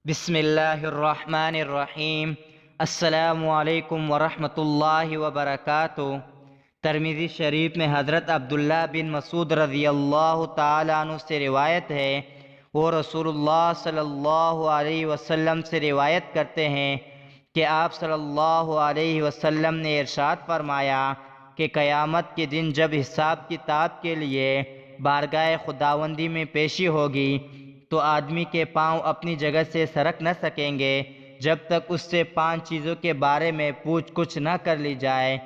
بسم اللہ الرحمن الرحیم۔ السلام علیکم ورحمۃ اللہ وبرکاتہ۔ ترمذی شریف میں حضرت عبداللہ بن مسعود رضی اللہ تعالیٰ عنہ سے روایت ہے، وہ رسول اللہ صلی اللہ علیہ وسلم سے روایت کرتے ہیں کہ آپ صلی اللہ علیہ وسلم نے ارشاد فرمایا کہ قیامت کے دن جب حساب کتاب کے لیے بارگاہ خداوندی میں پیشی ہوگی تو آدمی کے پاؤں اپنی جگہ سے سرک نہ سکیں گے جب تک اس سے 5 چیزوں کے بارے میں پوچھ گچھ نہ کر لی جائے۔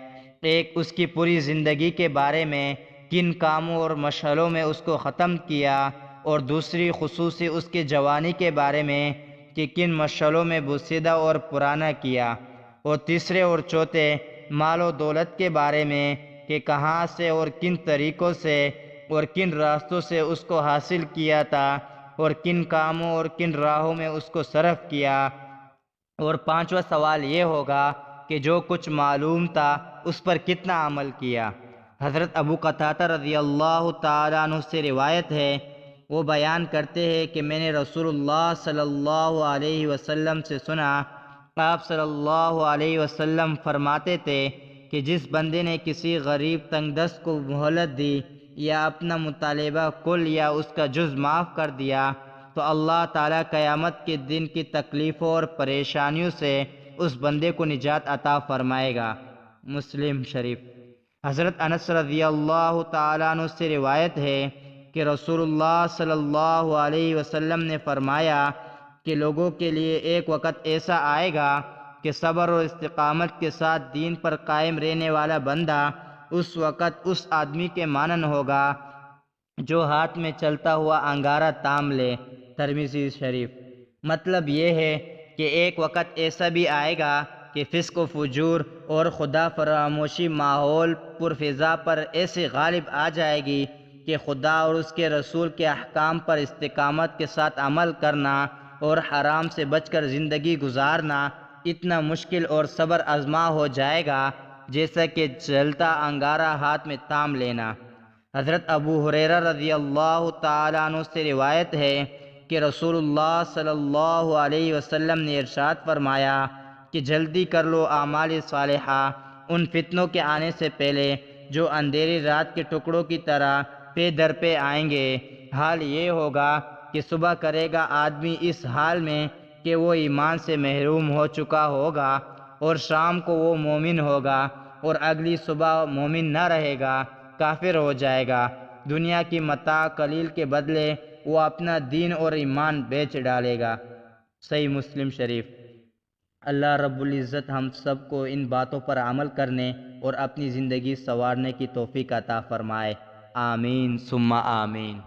ایک، اس کی پوری زندگی کے بارے میں، کن کاموں اور مشغلوں میں اس کو ختم کیا، اور دوسری، خصوصی اس کی جوانی کے بارے میں کہ کن مشغلوں میں بوسیدہ اور پرانا کیا، اور تیسرے اور چوتھے، مال و دولت کے بارے میں کہ کہاں سے اور کن طریقوں سے اور کن راستوں سے اس کو حاصل کیا تھا، اور کن کاموں اور کن راہوں میں اس کو صرف کیا، اور 5واں سوال یہ ہوگا کہ جو کچھ معلوم تھا اس پر کتنا عمل کیا۔ حضرت ابو قتادہ رضی اللہ تعالیٰ عنہ سے روایت ہے، وہ بیان کرتے ہیں کہ میں نے رسول اللہ صلی اللہ علیہ وسلم سے سنا، آپ صلی اللہ علیہ وسلم فرماتے تھے کہ جس بندے نے کسی غریب تنگ دست کو مہلت دی یا اپنا مطالبہ کل یا اس کا جز معاف کر دیا تو اللہ تعالیٰ قیامت کے دن کی تکلیفوں اور پریشانیوں سے اس بندے کو نجات عطا فرمائے گا۔ مسلم شریف۔ حضرت انس رضی اللہ تعالیٰ عنہ سے روایت ہے کہ رسول اللہ صلی اللہ علیہ وسلم نے فرمایا کہ لوگوں کے لیے ایک وقت ایسا آئے گا کہ صبر اور استقامت کے ساتھ دین پر قائم رہنے والا بندہ اس وقت اس آدمی کے مانند ہوگا جو ہاتھ میں چلتا ہوا انگارہ تام لے۔ ترمذی شریف۔ مطلب یہ ہے کہ ایک وقت ایسا بھی آئے گا کہ فسق و فجور اور خدا فراموشی ماحول پر فضا پر ایسے غالب آ جائے گی کہ خدا اور اس کے رسول کے احکام پر استقامت کے ساتھ عمل کرنا اور حرام سے بچ کر زندگی گزارنا اتنا مشکل اور صبر آزما ہو جائے گا جیسا کہ جلتا انگارہ ہاتھ میں تام لینا۔ حضرت ابو ہریرہ رضی اللہ تعالیٰ عنہ سے روایت ہے کہ رسول اللہ صلی اللہ علیہ وسلم نے ارشاد فرمایا کہ جلدی کر لو اعمال صالحہ ان فتنوں کے آنے سے پہلے جو اندھیری رات کے ٹکڑوں کی طرح پے در پہ آئیں گے۔ حال یہ ہوگا کہ صبح کرے گا آدمی اس حال میں کہ وہ ایمان سے محروم ہو چکا ہوگا، اور شام کو وہ مومن ہوگا، اور اگلی صبح مومن نہ رہے گا، کافر ہو جائے گا۔ دنیا کی متاع قلیل کے بدلے وہ اپنا دین اور ایمان بیچ ڈالے گا۔ صحیح مسلم شریف۔ اللہ رب العزت ہم سب کو ان باتوں پر عمل کرنے اور اپنی زندگی سنوارنے کی توفیق عطا فرمائے۔ آمین ثم آمین۔